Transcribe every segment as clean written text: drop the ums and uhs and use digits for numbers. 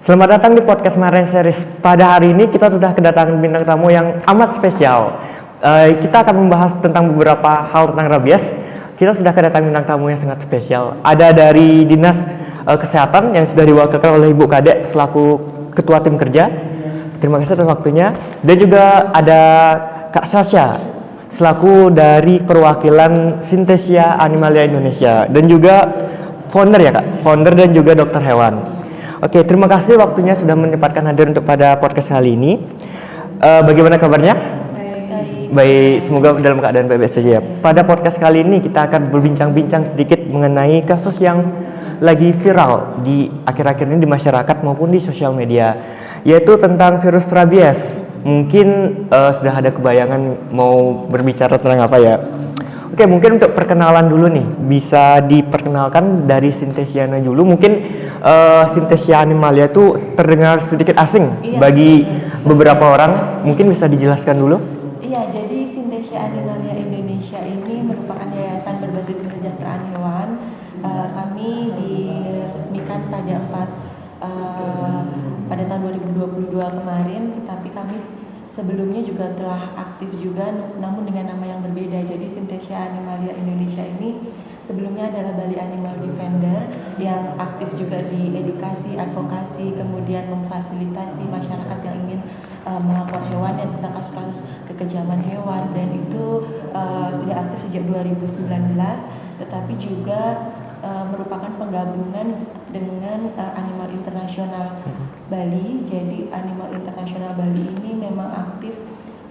Selamat datang di podcast Maren Series. Pada hari ini kita sudah kedatangan bintang tamu yang amat spesial. Kita akan membahas tentang beberapa hal tentang rabies. Kita sudah kedatangan bintang tamu yang sangat spesial. Ada dari Dinas Kesehatan yang sudah diwakilkan oleh Ibu Kadek selaku Ketua Tim Kerja. Terima kasih atas waktunya. Dan juga ada Kak Sasha selaku dari perwakilan Synthesia Animalia Indonesia dan juga founder ya Kak, founder dan juga dokter hewan. Oke, terima kasih waktunya sudah menyempatkan hadir untuk pada podcast kali ini. Bagaimana kabarnya? Baik, semoga dalam keadaan baik-baik saja ya. Pada podcast kali ini kita akan berbincang-bincang sedikit mengenai kasus yang lagi viral di akhir-akhir ini di masyarakat maupun di sosial media, yaitu tentang virus rabies. Mungkin sudah ada kebayangan mau berbicara tentang apa ya. Oke, mungkin untuk perkenalan dulu nih, bisa diperkenalkan dari Synthesiana dulu. Mungkin Synthesia Animalia itu terdengar sedikit asing bagi beberapa orang. Mungkin bisa dijelaskan dulu? Iya, jadi Synthesia Animalia Indonesia ini merupakan yayasan berbasis kesejahteraan hewan. Kami diresmikan pada tahun 2022 kemarin, tetapi kami sebelumnya juga telah aktif juga, namun dengan nama yang berbeda. Jadi Synthesia Animalia Indonesia ini sebelumnya adalah Bali Animal Defender yang aktif juga di edukasi, advokasi, kemudian memfasilitasi masyarakat yang ingin melapor hewan dan tentang kasus-kasus kekejaman hewan, dan itu sudah aktif sejak 2019, tetapi juga merupakan penggabungan dengan Animal International Bali. Jadi Animal International Bali ini memang aktif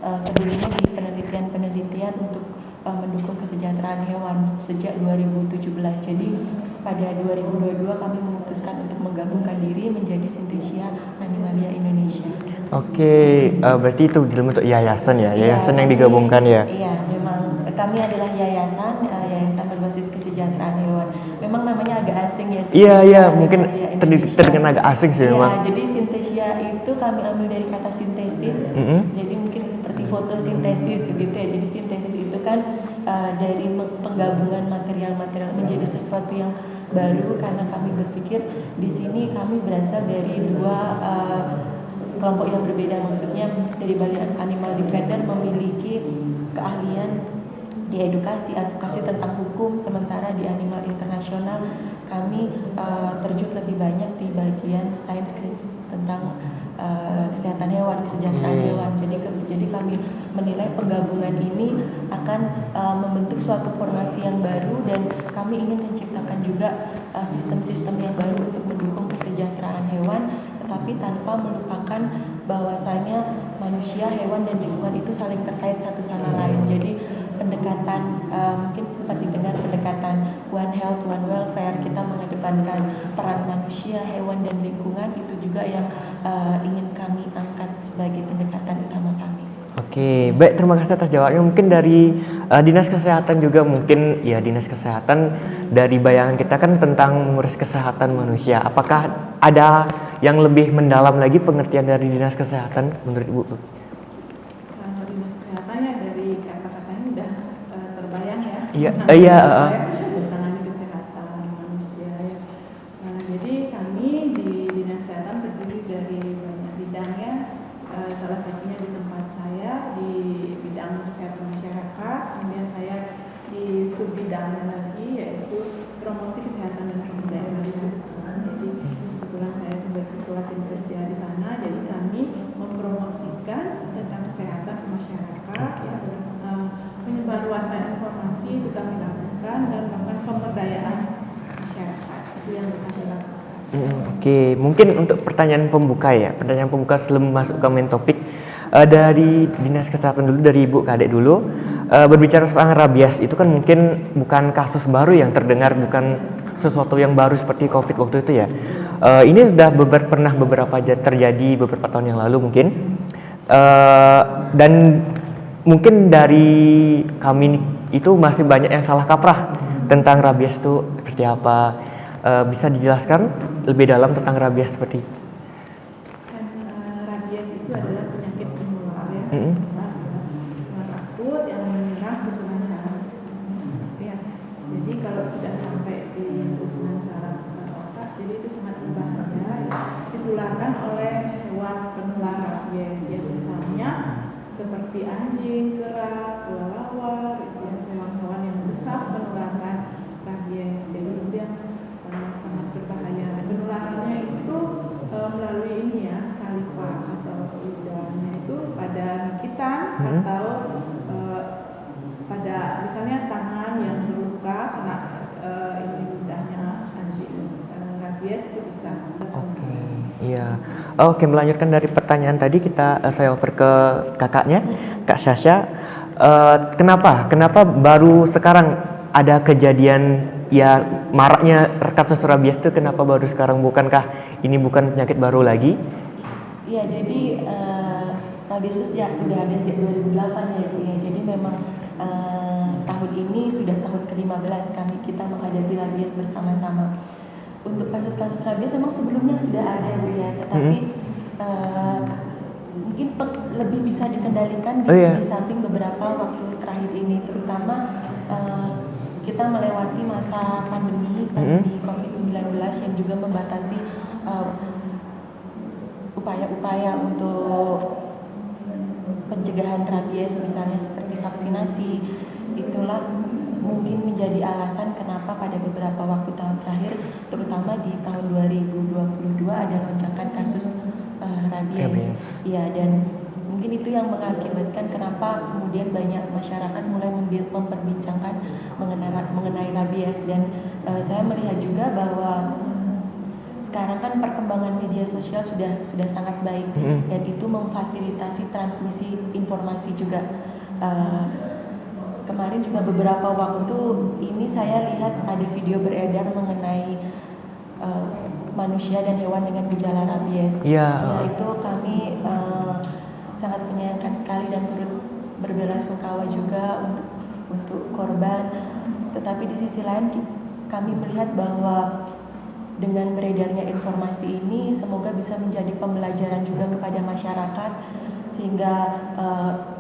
sebelumnya di penelitian untuk mendukung kesejahteraan hewan sejak 2017. Jadi pada 2022 kami memutuskan untuk menggabungkan diri menjadi Synthesia Animalia Indonesia. Oke, berarti itu dalam bentuk yayasan ya, yayasan yang digabungkan ya? Iya, memang kami adalah yayasan berbasis kesejahteraan hewan. Memang namanya agak asing ya. Iya, mungkin terdengar agak asing sih memang. Jadi Synthesia itu kami ambil dari kata sintesis. Jadi mungkin seperti fotosintesis gitu ya. Jadi sintesis itu kan dari penggabungan material-material menjadi sesuatu yang baru, karena kami berpikir di sini kami berasal dari dua kelompok yang berbeda. Maksudnya dari Bali Animal Defender memiliki keahlian di edukasi, advokasi tentang hukum, sementara di Animal International kami terjun lebih banyak di bagian sains tentang kesehatan hewan, kesejahteraan hewan. Jadi kami menilai penggabungan ini akan membentuk suatu formasi yang baru, dan kami ingin menciptakan juga sistem-sistem yang baru untuk mendukung kesejahteraan hewan, tetapi tanpa melupakan bahwasanya manusia, hewan, dan lingkungan itu saling terkait satu sama lain. Jadi pendekatan mungkin sempat didengar pendekatan One Health, One Welfare. Kita mengedepankan peran manusia, hewan, dan lingkungan. Itu juga yang ingin kami angkat sebagai pendekatan utama kami. Oke, baik, terima kasih atas jawabannya. Mungkin dari Dinas Kesehatan juga, mungkin ya Dinas Kesehatan, dari bayangan kita kan tentang mengurus kesehatan manusia. Apakah ada yang lebih mendalam lagi pengertian dari Dinas Kesehatan menurut Ibu? Dinas Kesehatan ya, dari kata-katanya udah terbayang ya. Iya. Menangani kesehatan manusia ya. Jadi kami di Dinas Kesehatan terdiri dari banyak bidangnya. Salah satunya di tempat saya di bidang kesehatan masyarakat, kemudian saya di subbidangnya lagi yaitu promosi kesehatan dan kebudayaan. Jadi kebetulan saya sebagai ketua tim kerja di sana, jadi kami mempromosikan tentang kesehatan ke masyarakat, ya, penyebarluasan informasi itu kami lakukan, dan melakukan pemberdayaan masyarakat, itu yang kami lakukan. Oke, mungkin untuk pertanyaan pembuka sebelum masuk ke main topik, dari Dinas Kesehatan dulu, dari Ibu Kadek dulu, berbicara tentang rabies itu kan mungkin bukan kasus baru yang terdengar, bukan sesuatu yang baru seperti COVID waktu itu ya. Ini sudah pernah terjadi beberapa tahun yang lalu mungkin, dan mungkin dari kami itu masih banyak yang salah kaprah tentang rabies itu seperti apa. Bisa dijelaskan lebih dalam tentang rabies seperti? Rabies itu adalah penyakit menular ya, akut yang menyerang susunan saraf. Ya. Jadi kalau sudah sampai di susunan saraf otak, jadi itu sangat berbahaya. Ditularkan disebabkan oleh hewan penular rabies, ya misalnya seperti anjing, kera, kelelawar, itu ya, hewan-hewan yang besar menularkan rabies. Jadi itu yang sangat berbahaya. Penularannya itu melalui ini ya, saliva atau lidahnya itu pada gigitan atau pada misalnya tangan yang terluka kena ini lidahnya anjing rabies itu bisa. Oke, iya. Oke, melanjutkan dari pertanyaan tadi saya over ke kakaknya, Kak Sasha. Kenapa baru sekarang ada kejadian ya maraknya kasus rabies itu kenapa baru sekarang? Bukankah ini bukan penyakit baru lagi? Iya, jadi rabies itu udah ada sejak 2008 ya Ibu ya. Jadi memang tahun ini sudah tahun ke-15 kita menghadapi rabies bersama-sama. Untuk kasus-kasus rabies memang sebelumnya sudah ada Bu ya, tetapi mungkin lebih bisa dikendalikan di samping beberapa waktu terakhir ini, terutama kita melewati masa pandemi COVID-19 yang juga membatasi upaya-upaya untuk pencegahan rabies, misalnya seperti vaksinasi. Itulah mungkin menjadi alasan kenapa pada beberapa waktu tahun terakhir, terutama di tahun 2022 ada lonjakan kasus rabies. Ya, dan mungkin itu yang mengakibatkan kenapa kemudian banyak masyarakat mulai memperbincangkan mengenai rabies. Dan saya melihat juga bahwa sekarang kan perkembangan media sosial sudah sangat baik, dan itu memfasilitasi transmisi informasi juga. Kemarin juga beberapa waktu ini saya lihat ada video beredar mengenai manusia dan hewan dengan gejala rabies. Ya, itu kami sangat menyayangkan sekali dan turut berbelasungkawa juga untuk korban. Tetapi di sisi lain kami melihat bahwa dengan beredarnya informasi ini semoga bisa menjadi pembelajaran juga kepada masyarakat, sehingga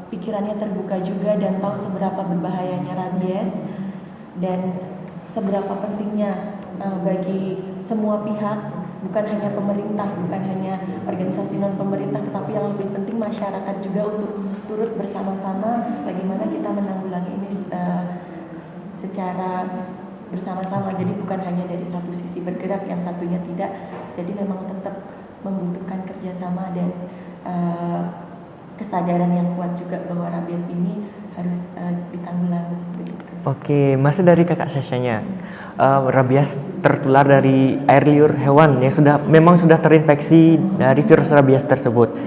pikirannya terbuka juga dan tahu seberapa berbahayanya rabies dan seberapa pentingnya bagi semua pihak, bukan hanya pemerintah, bukan hanya organisasi non pemerintah, tetapi yang lebih penting masyarakat juga untuk turut bersama-sama bagaimana kita menanggulangi ini secara bersama-sama. Jadi bukan hanya dari satu sisi bergerak, yang satunya tidak. Jadi memang tetap membutuhkan kerjasama dan kesadaran yang kuat juga bahwa rabies ini harus ditanggulangi. Oke, masih dari kakak Sashanya, rabies tertular dari air liur hewan yang memang sudah terinfeksi dari virus rabies tersebut.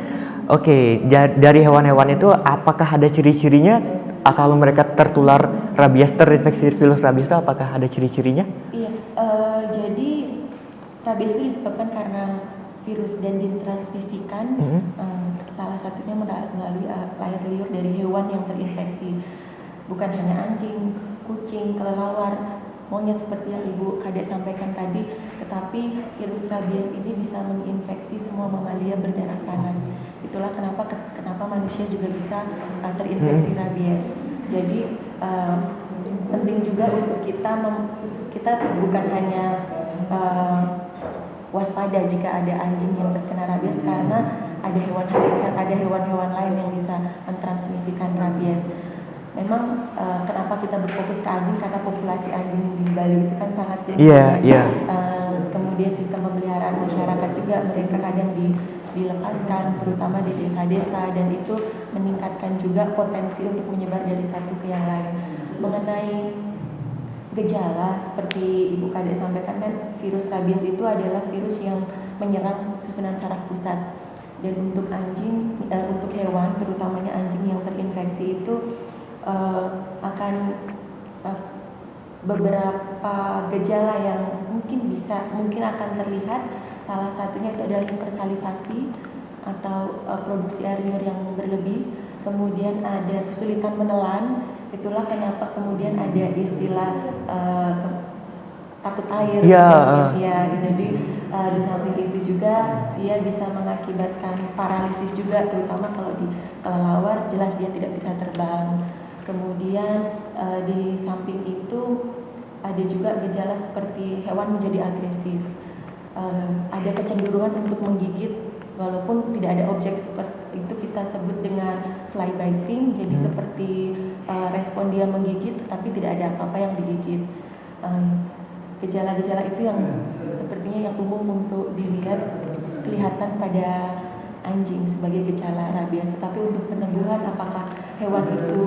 Oke, dari hewan-hewan itu apakah ada ciri-cirinya? Kalau mereka tertular rabies, terinfeksi virus rabies itu apakah ada ciri-cirinya? Iya, jadi rabies itu disebabkan karena virus dan ditransmisikan salah satunya melalui air liur dari hewan yang terinfeksi. Bukan hanya anjing, kucing, kelelawar, monyet seperti yang Ibu Kadek sampaikan tadi, tetapi virus rabies ini bisa menginfeksi semua mamalia berdarah panas. Itulah kenapa manusia juga bisa terinfeksi rabies. Jadi penting juga untuk kita bukan hanya waspada jika ada anjing yang terkena rabies, karena ada hewan-hewan lain yang bisa mentransmisikan rabies. Memang kenapa kita berfokus ke anjing, karena populasi anjing di Bali itu kan sangat tinggi. Kemudian sistem pemeliharaan masyarakat juga, mereka kadang dilepaskan terutama di desa-desa, dan itu meningkatkan juga potensi untuk menyebar dari satu ke yang lain. Mengenai gejala seperti Ibu Kadek sampaikan, kan virus rabies itu adalah virus yang menyerang susunan saraf pusat, dan untuk untuk hewan terutamanya anjing yang terinfeksi itu akan beberapa gejala yang mungkin akan terlihat. Salah satunya itu adalah hipersalivasi atau produksi air liur yang berlebih, kemudian ada kesulitan menelan. Itulah kenapa kemudian ada istilah takut air. Ya, jadi di samping itu juga dia bisa mengakibatkan paralisis juga, terutama kalau di kelelawar jelas dia tidak bisa terbang. Kemudian di samping itu ada juga gejala seperti hewan menjadi agresif. Ada ada kecenderungan untuk menggigit walaupun tidak ada objek, seperti itu kita sebut dengan fly biting. Jadi seperti respon dia menggigit tetapi tidak ada apa-apa yang digigit. Gejala-gejala itu yang sepertinya yang umum untuk dilihat, kelihatan pada anjing sebagai gejala rabies. Tetapi untuk peneguhan apakah hewan itu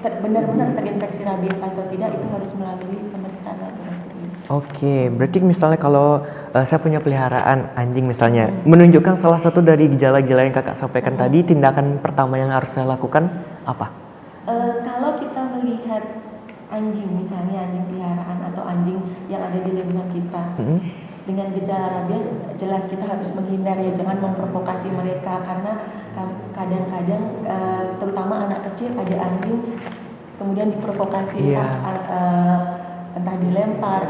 benar-benar terinfeksi rabies atau tidak, itu harus melalui pemeriksaan laboratorium. Oke, berarti misalnya kalau saya punya peliharaan anjing misalnya, menunjukkan salah satu dari gejala-gejala yang kakak sampaikan tadi, tindakan pertama yang harus saya lakukan apa? Kalau kita melihat anjing, misalnya anjing peliharaan atau anjing yang ada di lingkungan kita, dengan gejala rabies, jelas kita harus menghindar ya, jangan memprovokasi mereka, karena kadang-kadang terutama anak kecil ada anjing kemudian diprovokasi, entah dilempar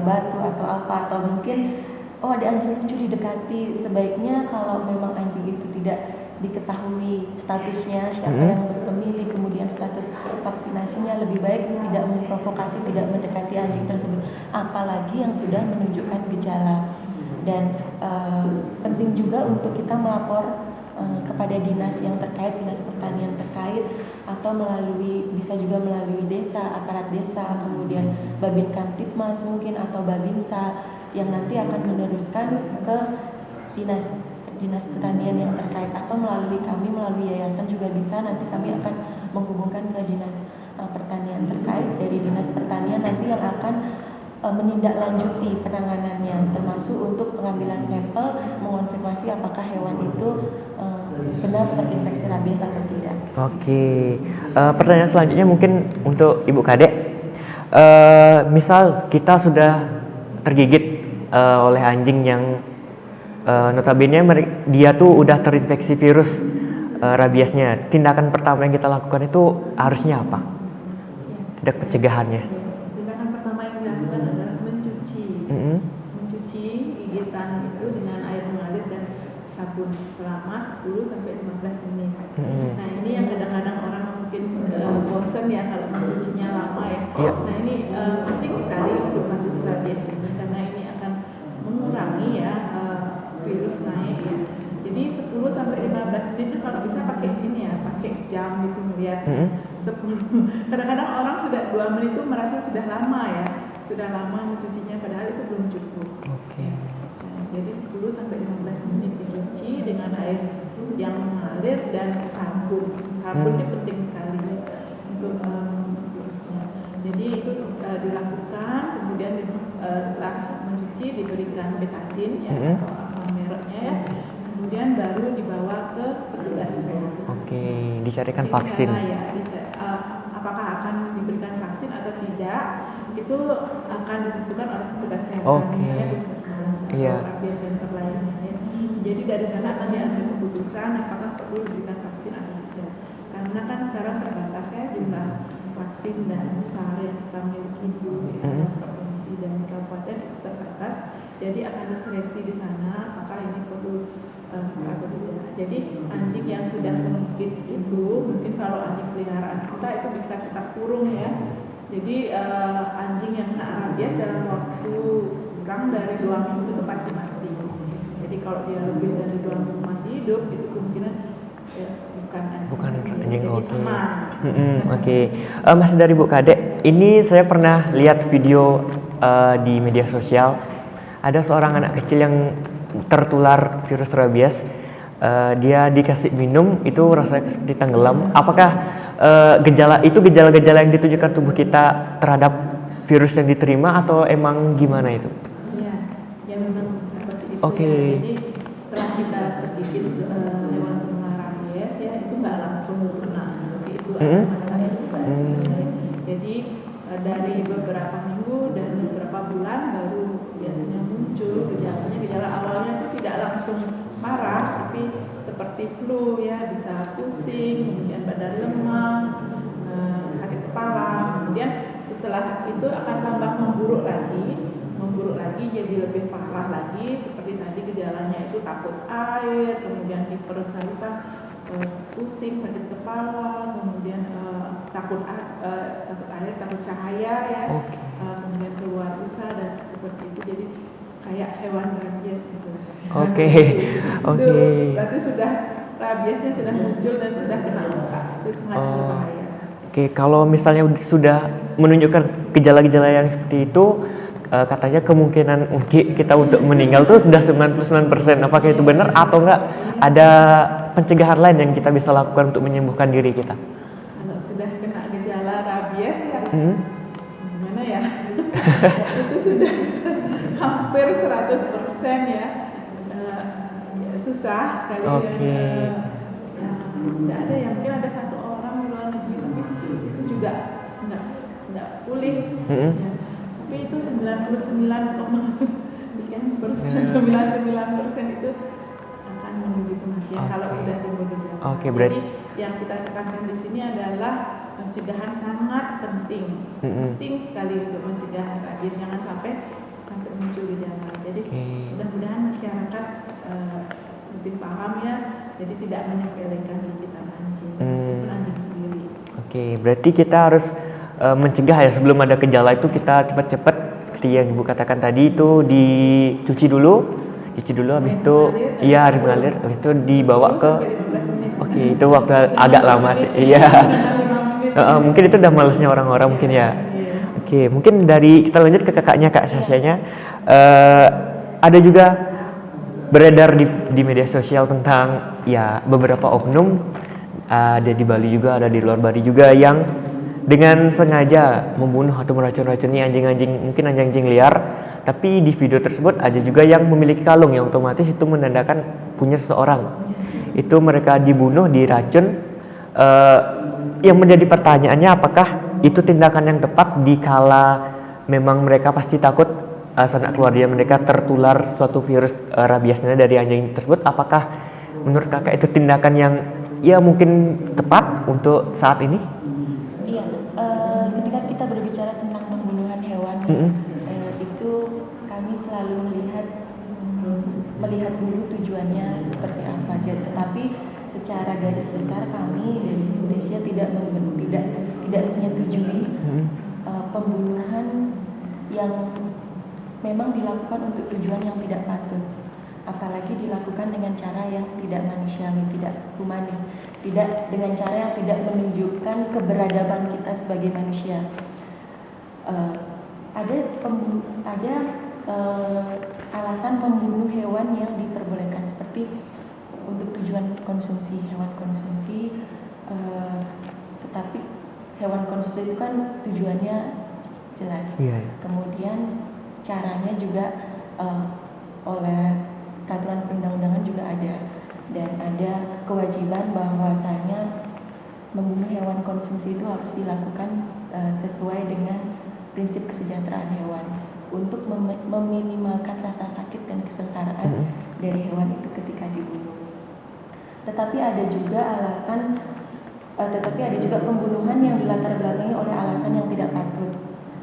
batu atau apa, atau mungkin ada anjing lucu didekati. Sebaiknya kalau memang anjing itu tidak diketahui statusnya, siapa yang berpemilik, kemudian status vaksinasinya, lebih baik tidak memprovokasi, tidak mendekati anjing tersebut, apalagi yang sudah menunjukkan gejala. Dan penting juga untuk kita melapor kepada dinas yang terkait, dinas pertanian terkait, atau bisa juga melalui desa, aparat desa, kemudian Babin Kamtipmas mungkin, atau Babinsa, yang nanti akan meneruskan ke dinas pertanian yang terkait, atau melalui kami, melalui yayasan juga bisa. Nanti kami akan menghubungkan ke dinas pertanian terkait. Dari dinas pertanian nanti yang akan menindaklanjuti penanganannya, termasuk untuk pengambilan sampel, mengonfirmasi apakah hewan itu benar terinfeksi rabies atau tidak. Oke, pertanyaan selanjutnya mungkin untuk Ibu Kadek. Misal kita sudah tergigit oleh anjing yang notabene dia tuh udah terinfeksi virus rabiesnya, tindakan pertama yang kita lakukan itu harusnya apa? Tindak pencegahannya. Tindakan pertama yang dilakukan adalah mencuci gigitan itu dengan air mengalir dan sabun selama 10-15 menit. Nah, ini yang kadang-kadang orang mungkin bosan ya kalau mencucinya lama ya. Nah, ini penting sekali untuk kasus rabies ini, karena ini akan mengurangi ya virus naik ya. Jadi 10-15 menit itu kalau bisa pakai ini ya, pakai jam gitu melihat. Kadang-kadang orang sudah 2 menit itu merasa sudah lama ya, sudah lama mencucinya, padahal itu belum cukup. Jadi 10-15 menit dicuci dengan air yang mengalir dan sabun. Sabun ini penting sekali untuk virusnya. Jadi itu dilakukan, kemudian setelah mencuci diberikan betadine ya, atau apa mereknya ya. Kemudian baru dibawa ke petugas kesehatan. Oke, dicarikan vaksin. Apakah akan diberikan vaksin atau tidak, itu akan ditentukan oleh petugas kesehatan, misalnya puskesmas atau rabies center lainnya ya. Jadi dari sana akan diambil keputusan apakah perlu diberikan vaksin atau tidak. Karena kan sekarang terbatas ya jumlah vaksin dan SAR yang kita miliki di provinsi dan kabupaten itu terbatas. Jadi akan diseleksi di sana apakah ini perlu atau tidak. Jadi anjing yang sudah mengigit itu, mungkin kalau anjing peliharaan kita itu bisa kita kurung ya. Jadi anjing yang kena rabies dalam waktu kurang dari 2 minggu itu pasti mati. Jadi kalau dia lebih dari 2 minggu masih hidup, itu kemungkinan bukan anjing. Oke. Oke. Masih dari Bu Kadek, ini saya pernah lihat video di media sosial, ada seorang anak kecil yang tertular virus rabies. Dia dikasih minum, itu rasanya seperti tenggelam. Apakah gejala-gejala yang ditunjukkan tubuh kita terhadap virus yang diterima, atau emang gimana itu? Ya memang seperti itu. Oke. Jadi setelah kita tergigit hewan penular rabies ya, itu nggak langsung kena seperti itu, ada masa inkubasi. Jadi dari beberapa minggu dan beberapa bulan baru biasanya muncul gejalanya. Gejala awalnya itu tidak langsung parah, tapi seperti flu ya, bisa pusing, kemudian badan lemah, sakit kepala. Kemudian setelah itu akan tambah memburuk lagi jadi lebih parah lagi, seperti tadi gejalanya itu takut air, kemudian hipersalivah, pusing, sakit kepala, kemudian takut air, takut cahaya ya, kemudian keluar usta dan seperti itu. Jadi kayak hewan rabies gitu. Oke. Itu berarti sudah rabiesnya sudah muncul dan sudah kena luka, itu sangat berbahaya. Oke, kalau misalnya sudah menunjukkan gejala-gejala yang seperti itu, katanya kemungkinan kita untuk meninggal tuh sudah 99%. Apakah itu benar atau enggak? Ada pencegahan lain yang kita bisa lakukan untuk menyembuhkan diri kita? Kalau sudah kena gejala rabies ya, gimana ya? Itu sudah hampir 100% ya. Susah sekali. Oke. Tidak ada yang mungkin ada satu orang di luar negeri itu juga nggak pulih. Ya. Tapi itu 99,9% itu akan menuju kematian kalau sudah timbul gejala. Berarti Jadi yang kita tekankan di sini adalah pencegahan sangat penting. Penting sekali untuk mencegah rabies, jangan sampai muncul gejala. Jadi mudah-mudahan masyarakat lebih paham ya, jadi tidak menyepelekan gigitan anjing meskipun anjing sendiri. Oke, berarti kita harus mencegah ya, sebelum ada gejala itu kita cepat-cepat seperti yang Ibu katakan tadi itu dicuci dulu habis itu air mengalir, habis itu dibawa ke itu waktu agak lama sih. Iya. Mungkin itu udah malesnya orang-orang mungkin ya. Oke, mungkin kita lanjut ke kakaknya, Kak Sasyanya. Ada juga beredar di media sosial tentang ya beberapa oknum, ada di Bali juga, ada di luar Bali juga, yang dengan sengaja membunuh atau meracun-racuni mungkin anjing-anjing liar. Tapi di video tersebut ada juga yang memiliki kalung, yang otomatis itu menandakan punya seseorang. Itu mereka dibunuh, diracun. Yang menjadi pertanyaannya, apakah itu tindakan yang tepat dikala memang mereka pasti takut sanak keluarga mereka tertular suatu virus rabiesnya dari anjing tersebut? Apakah menurut kakak itu tindakan yang ya mungkin tepat untuk saat ini? Iya, ketika kita berbicara tentang pembunuhan hewan, itu kami selalu melihat dulu tujuannya seperti apa. Tetapi secara garis besar kami dari Sintesia tidak menyetujui pembunuhan yang memang dilakukan untuk tujuan yang tidak patut, apalagi dilakukan dengan cara yang tidak manusiawi, tidak humanis, tidak dengan cara yang tidak menunjukkan keberadaban kita sebagai manusia. Ada alasan membunuh hewan yang diperbolehkan, seperti untuk tujuan konsumsi, hewan konsumsi, tetapi hewan konsumsi itu kan tujuannya jelas. Kemudian caranya juga oleh peraturan perundang-undangan juga ada, dan ada kewajiban bahwasanya membunuh hewan konsumsi itu harus dilakukan sesuai dengan prinsip kesejahteraan hewan untuk meminimalkan rasa sakit dan kesengsaraan dari hewan itu ketika dibunuh. Tetapi ada juga pembunuhan yang dilatar belakangi oleh alasan yang tidak patut,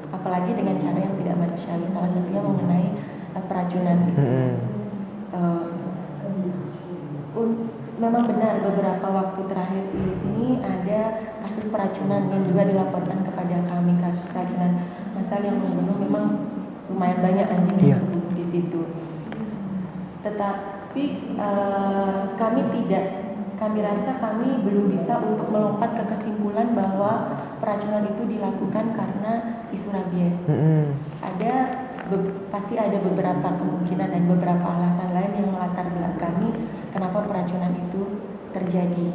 apalagi dengan cara yang tidak manusiawi. Salah satunya mengenai peracunan itu. Memang benar beberapa waktu terakhir ini ada kasus peracunan yang juga dilaporkan kepada kami, kasus peracunan massal yang membunuh memang lumayan banyak anjing yang terbunuh di situ. Tetapi kami rasa kami belum bisa untuk melompat ke kesimpulan bahwa peracunan itu dilakukan karena isu rabies. Pasti ada beberapa kemungkinan dan beberapa alasan lain yang melatar belakangi kenapa peracunan itu terjadi.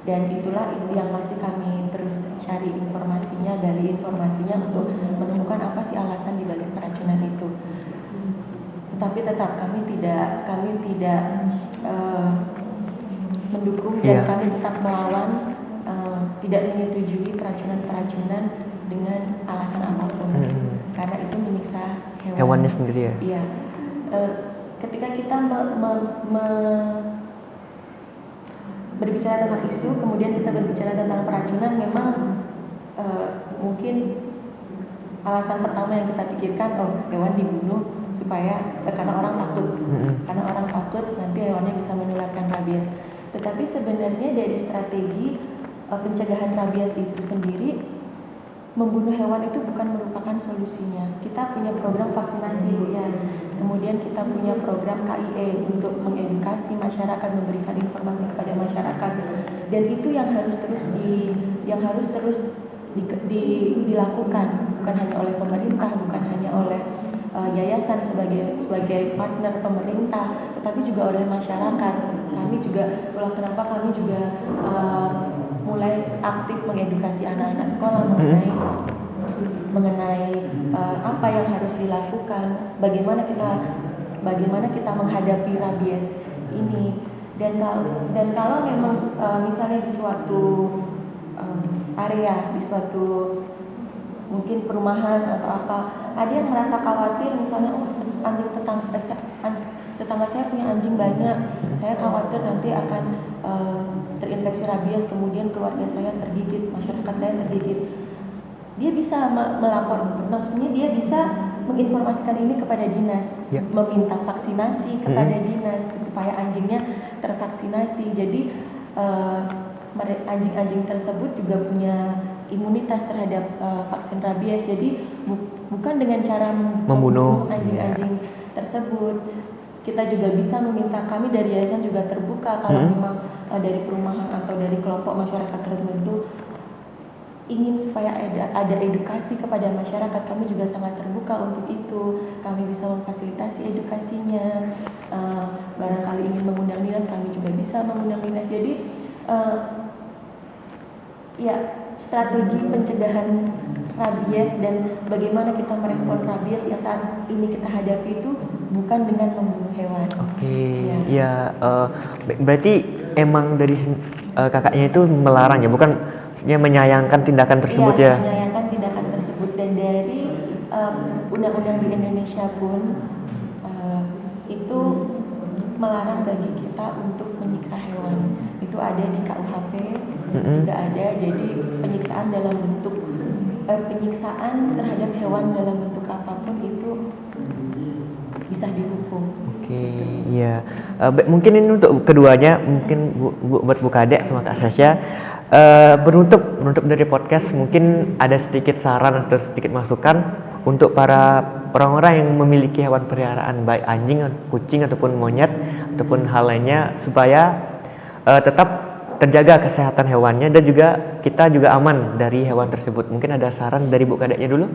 Dan itulah yang masih kami terus cari informasinya, gali informasinya untuk menemukan apa sih alasan dibalik peracunan itu. Tetapi tetap kami tidak mendukung dan kami tetap melawan, tidak menyetujui peracunan dengan alasan apapun, karena itu menyiksa hewannya sendiri ya. Iya, ketika kita berbicara tentang isu, kemudian kita berbicara tentang peracunan, memang mungkin alasan pertama yang kita pikirkan, hewan dibunuh supaya karena orang takut, nanti hewannya bisa menularkan rabies. Tetapi sebenarnya dari strategi pencegahan rabies itu sendiri membunuh hewan itu bukan merupakan solusinya. Kita punya program vaksinasi ya. Kemudian kita punya program KIE untuk mengedukasi masyarakat, memberikan informasi kepada masyarakat. Dan itu yang harus terus dilakukan, bukan hanya oleh pemerintah, bukan hanya oleh yayasan sebagai partner pemerintah, tetapi juga oleh masyarakat. Kami juga, kenapa kami juga mulai aktif mengedukasi anak-anak sekolah mengenai apa yang harus dilakukan, bagaimana kita menghadapi rabies ini. Dan kalau memang misalnya di suatu area, di suatu mungkin perumahan atau apa, ada yang merasa khawatir, misalnya anjing tetangga saya punya anjing banyak, saya khawatir nanti akan terinfeksi rabies, kemudian keluarga saya tergigit, masyarakat saya tergigit. Dia bisa melapor, maksudnya dia bisa menginformasikan ini kepada dinas, meminta vaksinasi kepada dinas supaya anjingnya tervaksinasi. Jadi anjing-anjing tersebut juga punya imunitas terhadap vaksin rabies. Jadi bukan dengan cara membunuh anjing-anjing tersebut. Kita juga bisa meminta, kami dari yayasan juga terbuka kalau memang dari perumahan atau dari kelompok masyarakat tertentu ingin supaya ada edukasi kepada masyarakat, kami juga sangat terbuka untuk itu. Kami bisa memfasilitasi edukasinya. Barangkali ingin mengundang dinas, kami juga bisa mengundang dinas. Jadi strategi pencegahan rabies dan bagaimana kita merespon rabies yang saat ini kita hadapi itu bukan dengan membunuh hewan. Berarti emang dari kakaknya itu melarang ya, bukan menyayangkan tindakan tersebut ya? Menyayangkan tindakan tersebut. Dan dari undang-undang di Indonesia pun itu melarang bagi kita untuk menyiksa hewan. Itu ada di KUHP, juga ada. Jadi penyiksaan dalam bentuk penyiksaan terhadap hewan dalam bentuk apapun itu bisa dihukum. Mungkin ini untuk keduanya, mungkin buat Bu Kadek sama Kak Sasha, penutup dari podcast, mungkin ada sedikit saran atau sedikit masukan untuk para orang-orang yang memiliki hewan peliharaan, baik anjing, kucing ataupun monyet ataupun hal lainnya, supaya tetap terjaga kesehatan hewannya dan juga kita juga aman dari hewan tersebut. Mungkin ada saran dari Bu Kadeknya dulu?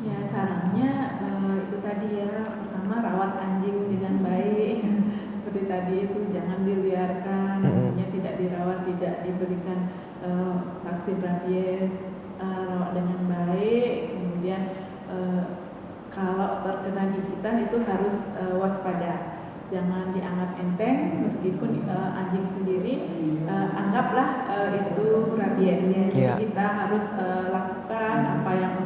Ya, sarannya itu tadi ya, pertama rawat anjing dengan baik. Seperti tadi itu jangan diliarkan, maksudnya tidak dirawat, tidak diberikan vaksin rabies, rawat dengan baik. Kemudian kalau terkena gigitan itu harus waspada. Jangan dianggap enteng, meskipun anjing sendiri anggaplah itu rabies ya. Jadi kita harus lakukan apa yang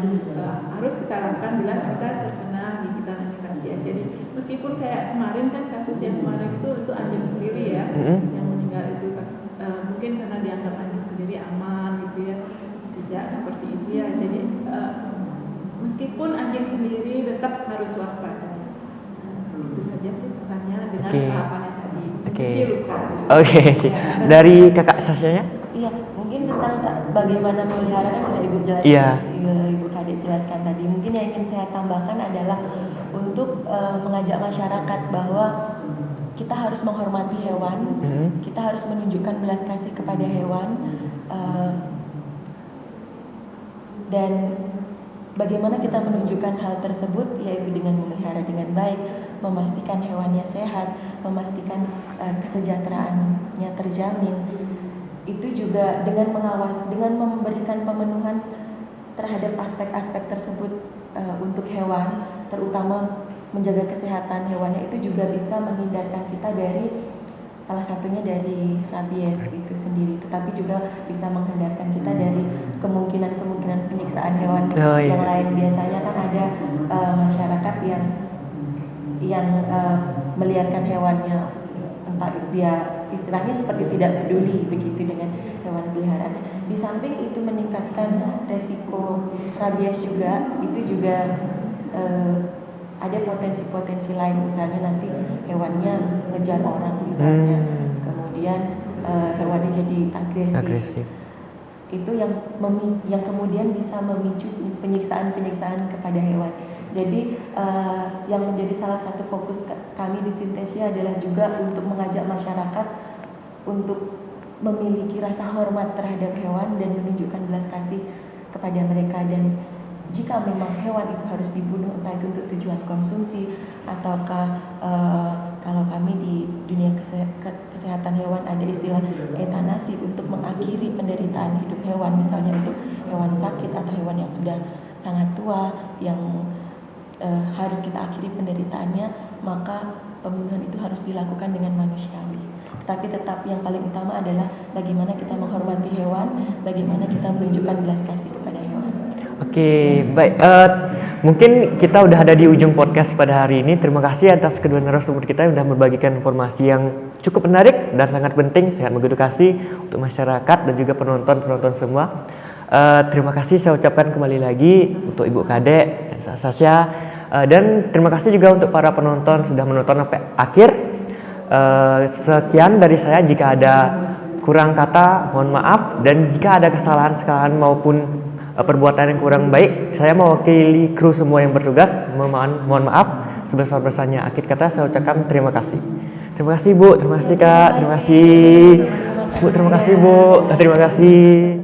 harus kita lakukan bila kita terkena gigitan anjing rabies. Jadi meskipun kayak kemarin kan kasus yang kemarin itu anjing sendiri ya yang meninggal itu, mungkin karena dianggap anjing sendiri aman gitu ya. Tidak seperti itu ya. Jadi meskipun anjing sendiri tetap harus waspada. Itu saja sih pesannya dengan tahapannya tadi. Mencuci luka. Dari Kakak Sasha-nya? Iya, mungkin tentang bagaimana memelihara kan udah Ibu jelaskan. Ibu Kadek jelaskan tadi. Mungkin yang ingin saya tambahkan adalah untuk mengajak masyarakat bahwa kita harus menghormati hewan, kita harus menunjukkan belas kasih kepada hewan, dan bagaimana kita menunjukkan hal tersebut, yaitu dengan memelihara dengan baik, memastikan hewannya sehat, memastikan kesejahteraannya terjamin. Itu juga dengan memberikan pemenuhan terhadap aspek-aspek tersebut untuk hewan, terutama menjaga kesehatan hewannya, itu juga bisa menghindarkan kita dari salah satunya dari rabies itu sendiri, tetapi juga bisa menghindarkan kita dari kemungkinan penyiksaan hewan yang lain. Biasanya kan ada masyarakat yang meliarkan hewannya, entah dia istilahnya seperti tidak peduli begitu dengan hewan peliharaan. Di samping itu meningkatkan resiko rabies juga, itu juga ada potensi-potensi lain, misalnya nanti hewannya ngejar orang misalnya, kemudian hewannya jadi agresif. itu yang kemudian bisa memicu penyiksaan kepada hewan. Jadi yang menjadi salah satu fokus kami di Synthesia adalah juga untuk mengajak masyarakat untuk memiliki rasa hormat terhadap hewan dan menunjukkan belas kasih kepada mereka. Dan jika memang hewan itu harus dibunuh, entah itu untuk tujuan konsumsi ataukah kalau kami di dunia kesehatan hewan ada istilah eutanasi, untuk mengakhiri penderitaan hidup hewan, misalnya untuk hewan sakit atau hewan yang sudah sangat tua yang harus kita akhiri penderitaannya, maka pembunuhan itu harus dilakukan dengan manusiawi. Tapi tetap yang paling utama adalah bagaimana kita menghormati hewan, bagaimana kita menunjukkan belas kasih kepada hewan. Oke, baik. Mungkin kita udah ada di ujung podcast pada hari ini. Terima kasih atas kedua narasumber kita yang sudah membagikan informasi yang cukup menarik dan sangat penting, sangat mengedukasi untuk masyarakat dan juga penonton semua. Terima kasih saya ucapkan kembali lagi untuk Ibu Kadek, Sasha, dan terima kasih juga untuk para penonton sudah menonton sampai akhir. Sekian dari saya, jika ada kurang kata mohon maaf, dan jika ada kesalahan maupun perbuatan yang kurang baik, saya mewakili kru semua yang bertugas mohon maaf sebesar-besarnya. Akhir kata saya ucapkan terima kasih. Terima kasih Bu, terima kasih Kak, terima kasih Bu, terima kasih Bu, terima kasih.